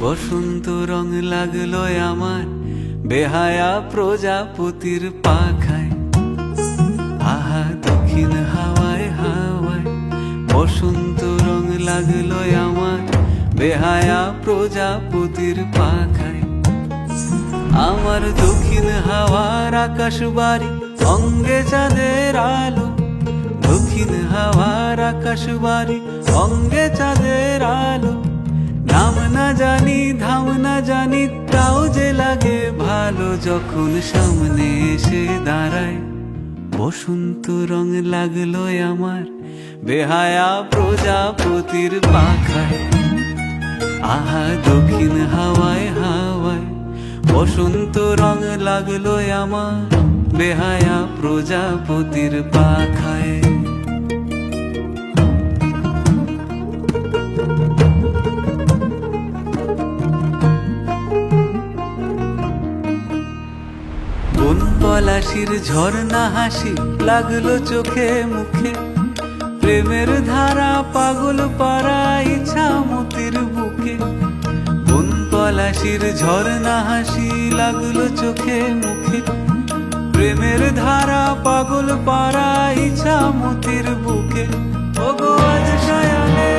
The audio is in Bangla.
বসন্ত রং লাগলো আমার বেহায়া প্রজাপতির পাখায়। আহা দক্ষিণ হাওয়ায় হাওয়ায় বসন্ত রং লাগলো আমার বেহায়া প্রজাপতির পাখায়। আমার দক্ষিণ হাওয়ার আকাশ বাড়ি অঙ্গে চাঁদের আলো, দক্ষিণ হাওয়ার আকাশ বাড়ি অঙ্গে চাঁদের আলো। নাম না জানি ধাম না জানি তাও যে লাগে ভালো যখন সামনে এসে দাঁড়ায়। বসন্ত রং লাগলো আমার বেহায়া প্রজাপতির পাখায়। আহা দক্ষিণ হাওয়ায় হাওয়ায় বসন্ত রং লাগলো আমার বেহায়া প্রজাপতির পাখায়। বন পলাশির ঝর্ণা হাসি লাগলো চোখে মুখে, প্রেমের ধারা পাগল পাড়া ইছামতির বুকে। বন পলাশির ঝর্ণা হাসি লাগলো চোখে মুখে, প্রেমের ধারা পাগল পাড়া ইছামতির বুকে। ওগো আজ সায়ালে